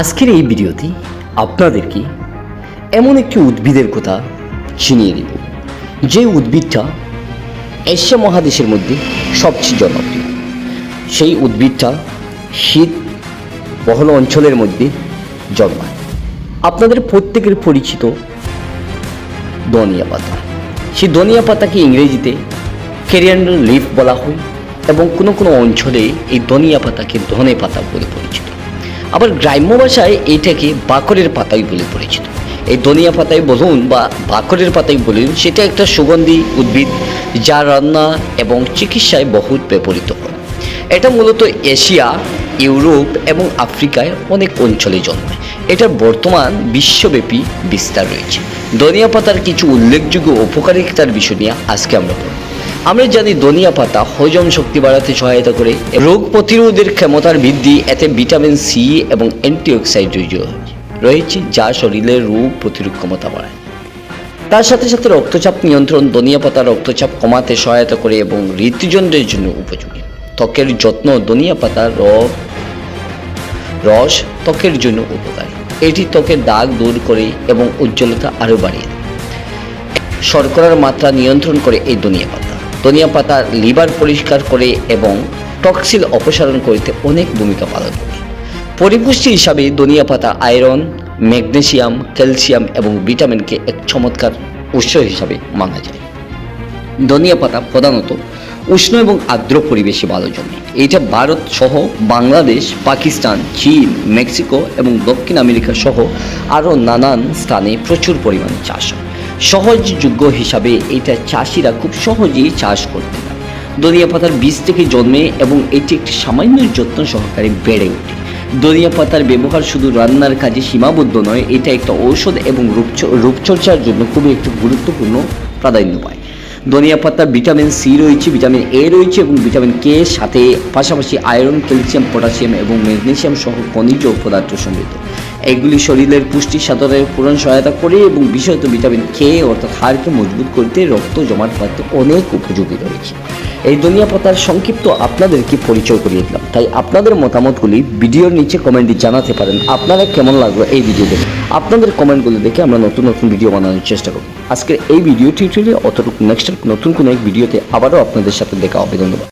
আজকের এই ভিডিওতে আপনাদেরকে এমন একটি উদ্ভিদের কথা চিনিয়ে দেব, যে উদ্ভিদটা এশিয়া মহাদেশের মধ্যে সবচেয়ে জনপ্রিয়। সেই উদ্ভিদটা শীত বহুল অঞ্চলের মধ্যে জন্মায়। আপনাদের প্রত্যেকের পরিচিত ধনিয়া পাতা। সেই ধনিয়া পাতাকে ইংরেজিতে কোরিয়ান্ডার লিফ বলা হয় এবং কোনো কোনো অঞ্চলে এই ধনিয়া পাতাকে ধনে পাতা বলে পরিচিত। আবার গ্রাম্য ভাষায় এটাকে বাকরের পাতাই বলে পরিচিত। এই ধনিয়া পাতাই বলুন বা বাকরের পাতাই বলুন, সেটা একটা সুগন্ধি উদ্ভিদ যা রান্না এবং চিকিৎসায় বহুত ব্যবহৃত হয়। এটা মূলত এশিয়া, ইউরোপ এবং আফ্রিকায় অনেক অঞ্চলে জন্মায়। এটার বর্তমান বিশ্বব্যাপী বিস্তার রয়েছে। ধনিয়া পাতার কিছু উল্লেখযোগ্য উপকারিতার বিষয় নিয়ে আজকে আমরা পড়ব। আমরা জানি ধনিয়া পাতা হজম শক্তি বাড়াতে সহায়তা করে, রোগ প্রতিরোধের ক্ষমতার বৃদ্ধি, এতে ভিটামিন সি এবং অ্যান্টিঅক্সিডেন্ট রয়েছে যা শরীরের রোগ প্রতিরোধ ক্ষমতা বাড়ায়। তার সাথে সাথে রক্তচাপ নিয়ন্ত্রণ, ধনিয়া পাতা রক্তচাপ কমাতে সহায়তা করে এবং হৃদযন্ত্রের জন্য উপযোগী। ত্বকের যত্ন, ধনিয়া পাতার রস ত্বকের জন্য উপকারী। এটি ত্বকের দাগ দূর করে এবং উজ্জ্বলতা আরও বাড়িয়ে দেয়। শর্করার মাত্রা নিয়ন্ত্রণ করে এই ধনিয়া পাতা। ধনিয়া পাতা লিভার পরিষ্কার করে এবং টক্সিন অপসারণ করতে অনেক ভূমিকা পালন করে। পরিপুষ্টি হিসাবে ধনিয়া পাতা আয়রন, ম্যাগনেসিয়াম, ক্যালসিয়াম এবং ভিটামিনকে এক চমৎকার উৎস হিসাবে মানা যায়। ধনিয়া পাতা প্রধানত উষ্ণ এবং আর্দ্র পরিবেশে ভালো জন্মে। এইটা ভারত সহ বাংলাদেশ, পাকিস্তান, চীন, মেক্সিকো এবং দক্ষিণ আমেরিকা সহ আরও নানান স্থানে প্রচুর পরিমাণে চাষ হয়। সহজযোগ্য হিসাবে এটা চাষিরা খুব সহজেই চাষ করতে পারে। ধনিয়া পাতার বীজ থেকে জন্মে এবং এটি একটি সামান্য যত্ন সহকারে বেড়ে ওঠে। ধনিয়া পাতার ব্যবহার শুধু রান্নার কাজে সীমাবদ্ধ নয়, এটা একটা ঔষধ এবং রূপচর্চার জন্য খুবই একটি গুরুত্বপূর্ণ প্রাধান্য পায়। ধনিয়া পাতার ভিটামিন সি রয়েছে, ভিটামিন এ রয়েছে এবং ভিটামিন কে সাথে পাশাপাশি আয়রন, ক্যালসিয়াম, পটাশিয়াম এবং ম্যাগনেসিয়াম সহ খনিজ পদার্থ সমৃদ্ধ। এগুলি শরীরের পুষ্টি সাধনের পূরণ সহায়তা করে এবং বিশেষত ভিটামিন কে অর্থাৎ হাড়কে মজবুত করতে, রক্ত জমাট বাঁধতে অনেক উপযোগী রয়েছে। এই ধনিয়া পাতার সংক্ষিপ্ত আপনাদেরকে পরিচয় করিয়ে দিলাম। তাই আপনাদের মতামতগুলি ভিডিওর নিচে কমেন্টে জানাতে পারেন। আপনারা কেমন লাগলো এই ভিডিও দেখে? আপনাদের কমেন্টগুলো দেখে আমরা নতুন নতুন ভিডিও বানানোর চেষ্টা করব। আজকের এই ভিডিও টিউটোরিয়ালে অতটুকু। নেক্সট নতুন কোনো এক ভিডিওতে আবারও আপনাদের সাথে দেখা হবে। ধন্যবাদ।